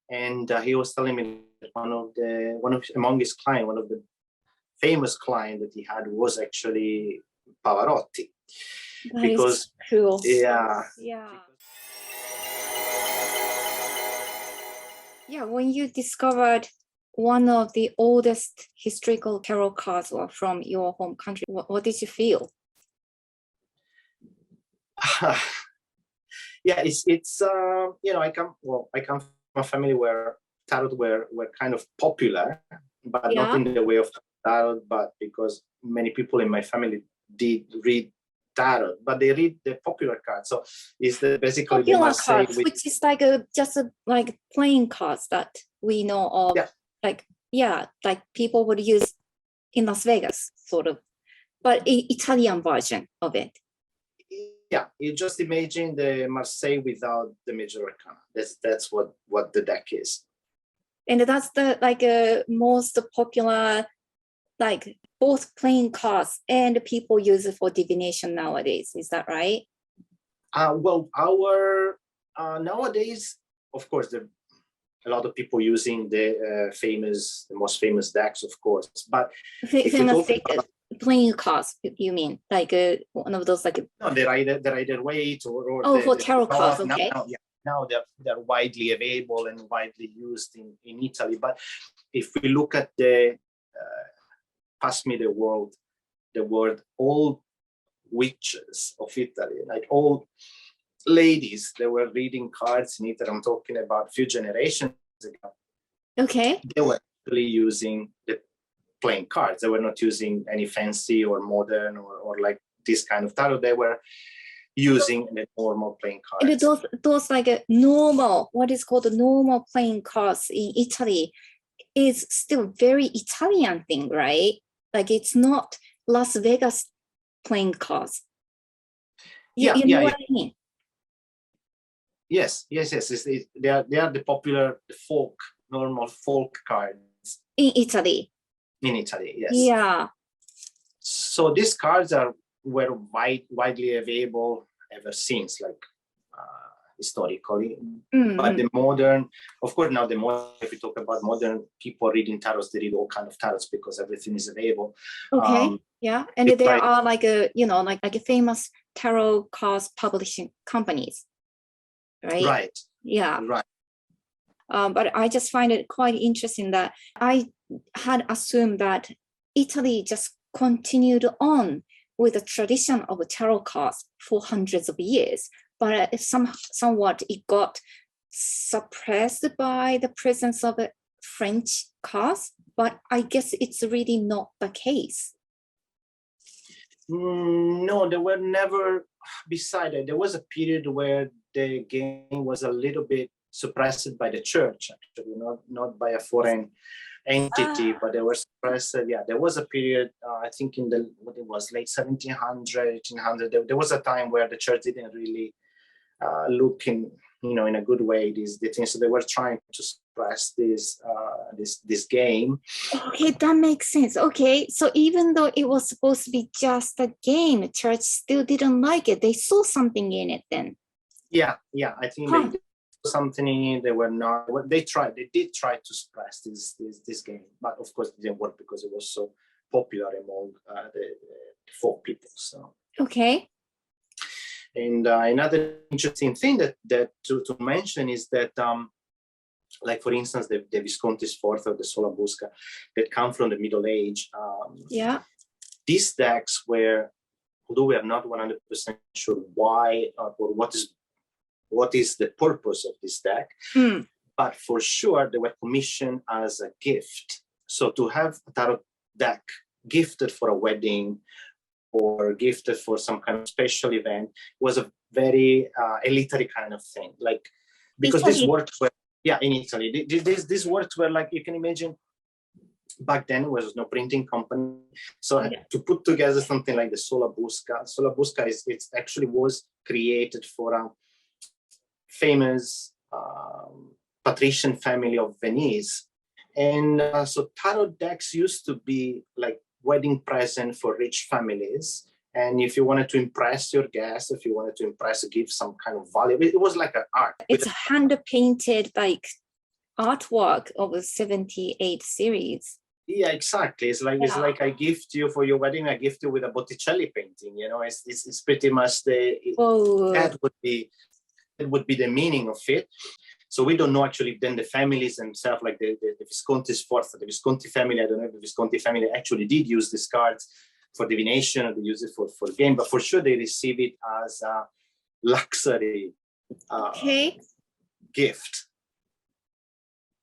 and he was telling me that among his clients, one of the famous client that he had was actually Pavarotti. That because is cool. yeah. Yeah, when you discovered one of the oldest historical tarot cards from your home country, what did you feel? Yeah, it's I come from a family where tarot were kind of popular, but not in the way of tarot, but because many people in my family did read tarot, but they read the popular cards. So it's basically popular cards, which is like just like playing cards that we know of. Yeah. Like people would use in Las Vegas, sort of, but Italian version of it. Yeah, you just imagine the Marseille without the major arcana. That's what the deck is. And that's the most popular, like both playing cards and people use it for divination nowadays. Is that right? Well, our nowadays, of course, there are a lot of people using the most famous decks, of course. But famous playing cards, you mean like one of those like? No, the Rider Waite or for tarot cards. Okay. Now they're widely available and widely used in Italy. But if we look at the pass me the word old witches of Italy, like old ladies that were reading cards in Italy, I'm talking about a few generations ago. Okay. They were actually using the playing cards. They were not using any fancy or modern or like this kind of tarot. They were using the normal playing cards. And those like a normal, what is called the normal playing cards in Italy is still very Italian thing, right? Like it's not Las Vegas playing cards. You know what I mean? Yes. They are the popular normal folk cards. In Italy. In Italy, yes. Yeah. So these cards were widely available ever since, like historically. Mm-hmm. But the modern, of course, now if we talk about modern people reading tarots, they read all kinds of tarots because everything is available. Okay. And there are like a famous tarot cards publishing companies, right? Right. Yeah. Right. But I just find it quite interesting that I had assumed that Italy just continued on with the tradition of tarot cards for hundreds of years, but somewhat it got suppressed by the presence of French cards. But I guess it's really not the case. No, they were never beside it. There was a period where the game was a little bit suppressed by the church, actually, not by a foreign entity, but they were suppressed. Yeah, there was a period, I think in the late 1700, 1800. There was a time where the church didn't really look in a good way these things. So they were trying to suppress this game. Okay, that makes sense. Okay, so even though it was supposed to be just a game, the church still didn't like it. They saw something in it then. Yeah, I think they did something in it. They were not. They did try to suppress this game, but of course it didn't work because it was so popular among the folk people. So okay. And another interesting thing that to mention is that, like for instance, the Visconti Sforza or the Solabusca that come from the Middle Age. These decks were, although we are not 100% sure why or what is the purpose of this deck, but for sure they were commissioned as a gift. So to have a tarot deck gifted for a wedding or gifted for some kind of special event was a very elitary kind of thing. Like, because these works were, in Italy, these works were like, you can imagine, back then there was no printing company. So to put together something like the Solabusca actually was created for a famous patrician family of Venice. And so tarot decks used to be like wedding present for rich families. And if you wanted to impress your guests, if you wanted to give some kind of value, it was like an art. It's hand painted, like artwork of a 78 series. Yeah, exactly. It's like I gift you for your wedding. I gift you with a Botticelli painting. You know, it's pretty much that would be the meaning of it. So we don't know actually then the families themselves, like the Visconti Sforza, the Visconti family. I don't know if the Visconti family actually did use these cards for divination or they use it for game, but for sure they receive it as a luxury gift.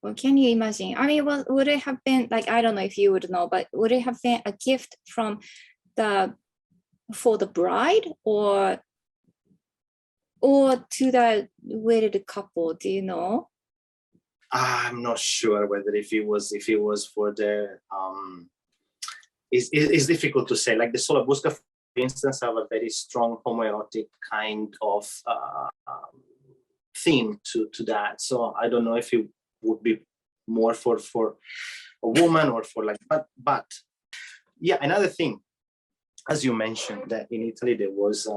Well, can you imagine? I mean, would it have been like, I don't know if you would know, but would it have been a gift for the bride or to the wedded couple? Do you know? I'm not sure whether if it was for the it's difficult to say. Like the Solabusca, for instance, have a very strong homoerotic kind of theme to that. So I don't know if it would be more for a woman or for like, but yeah, another thing, as you mentioned, that in Italy there was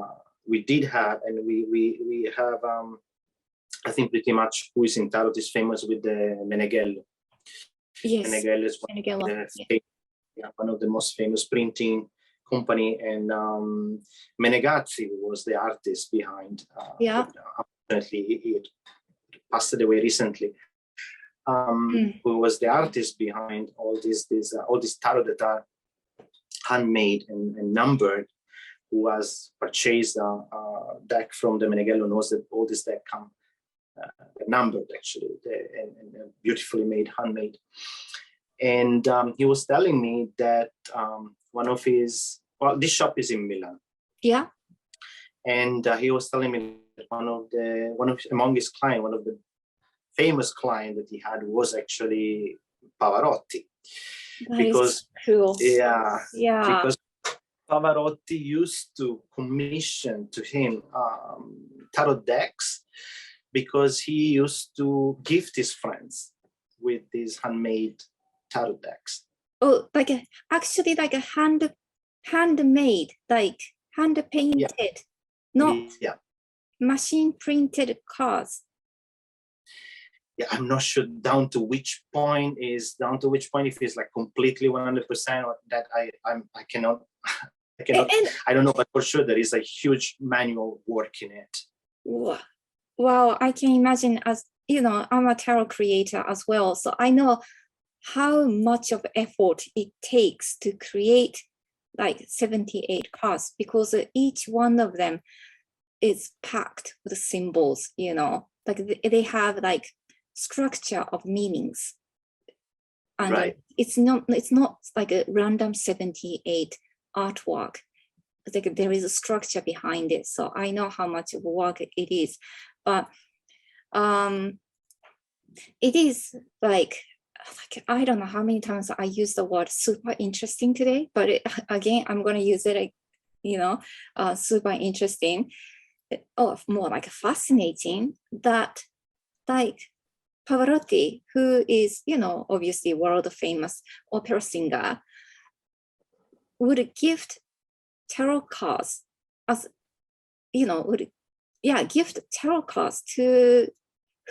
we did have, and we have I think pretty much who is in tarot is famous with the Meneghello. Yes, Meneghello is one of the most famous printing company, and Menegazzi was the artist behind. Unfortunately, he passed away recently. Who was the artist behind all these tarot that are handmade and numbered? Who has purchased a deck from the Meneghello knows that all these decks come numbered actually and beautifully made, handmade. And he was telling me that one of his, this shop is in Milan. Yeah. And he was telling me that among his clients, one of the famous client that he had was actually Pavarotti. Because cool. Yeah. Because Pavarotti used to commission to him tarot decks because he used to gift his friends with these handmade tarot decks. Oh, actually like a handmade, like hand painted, not machine printed cards. Yeah, I'm not sure down to which point if it's like completely 100% or that I cannot I don't know, but for sure there is a huge manual work in it. Wow, I can imagine, as you know, I'm a tarot creator as well, so I know how much of effort it takes to create like 78 cards, because each one of them is packed with symbols, you know, like they have like structure of meanings, and right. It's not like a random 78 artwork. Like there is a structure behind it, so I know how much of work it is. But it is like I don't know how many times I use the word super interesting today, but again I'm going to use it, super interesting, more like fascinating, that like Pavarotti, who is, obviously world famous opera singer, would gift tarot cards as, gift tarot cards to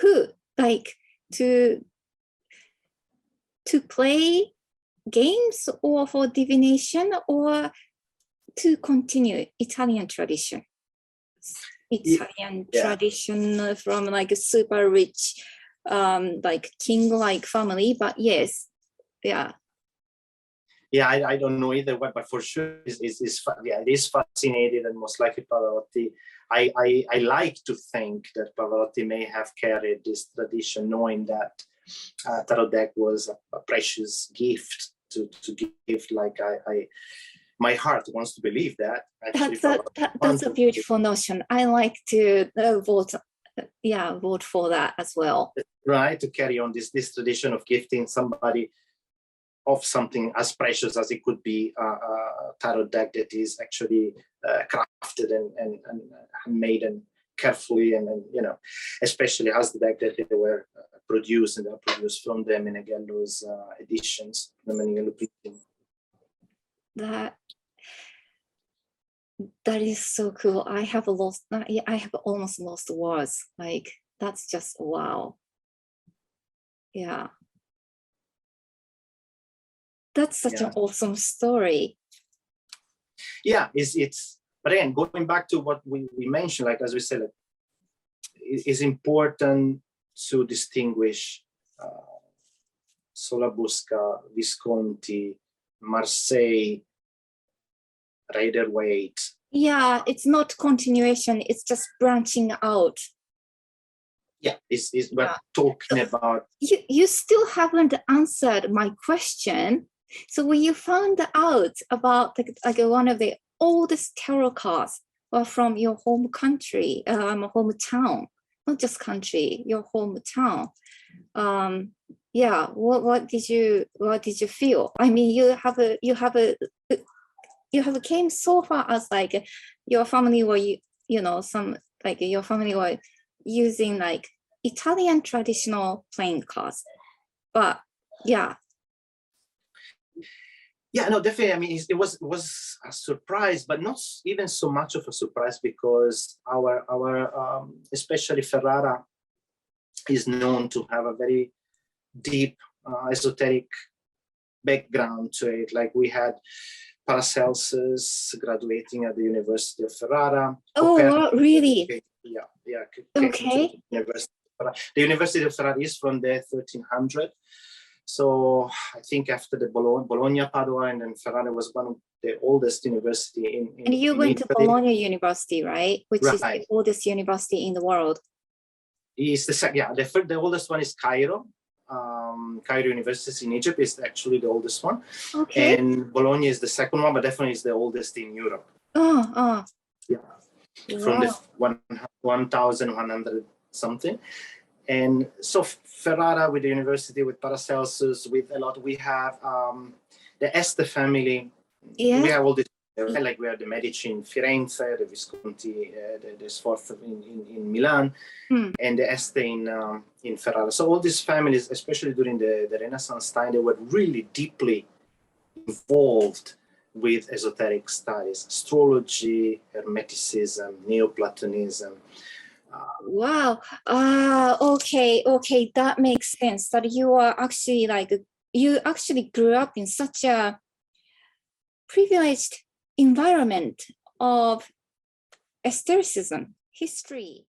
who? Like to play games or for divination or to continue Italian tradition. Tradition from like a super rich like king-like family, but yes, I don't know either way, but for sure it is fascinating, and most likely Pavarotti, I like to think that Pavarotti may have carried this tradition, knowing that tarot deck was a precious gift to give. Like my heart wants to believe that. Actually, that's a beautiful notion. I like to vote for that as well. Right, to carry on this tradition of gifting somebody of something as precious as it could be a tarot deck that is actually crafted and made and carefully, and especially as the deck that they were produced from the Meneghello's editions, the Meneghello printing. That is so cool. I have almost lost words. Like that's just wow. Yeah. That's such an awesome story. Yeah, it's but again, going back to what we mentioned, like as we said, it's important to distinguish Solabusca, Visconti, Marseille, Rider-Waite. Yeah, it's not continuation, it's just branching out. Yeah, we're talking about. You still haven't answered my question. So when you found out about like one of the oldest tarot cards from your home country, hometown, not just country, your hometown. What did you feel? I mean, you have came so far as like your family were your family were using like Italian traditional playing cards, but no, definitely. I mean, it was a surprise, but not even so much of a surprise because our especially Ferrara is known to have a very deep esoteric background to it. Like we had Paracelsus graduating at the University of Ferrara. Oh, really? Yeah. Okay. The University of Ferrara is from the 1300. So I think after the Bologna, Padua, and then Ferrara was one of the oldest university in And you went to Italy. Bologna University, right? Which is the oldest university in the world. Is the oldest one is Cairo. Cairo University in Egypt is actually the oldest one. Okay. And Bologna is the second one, but definitely is the oldest in Europe. Yeah. From the 1100 something. And so Ferrara with the university, with Paracelsus, with a lot, we have the Este family. Yeah. We have all this, like we have the Medici in Firenze, the Visconti, the Sforza in Milan, and the Este in Ferrara. So all these families, especially during the Renaissance time, they were really deeply involved with esoteric studies, astrology, Hermeticism, Neoplatonism. Wow. Okay. That makes sense. That you actually grew up in such a privileged environment of esotericism, history.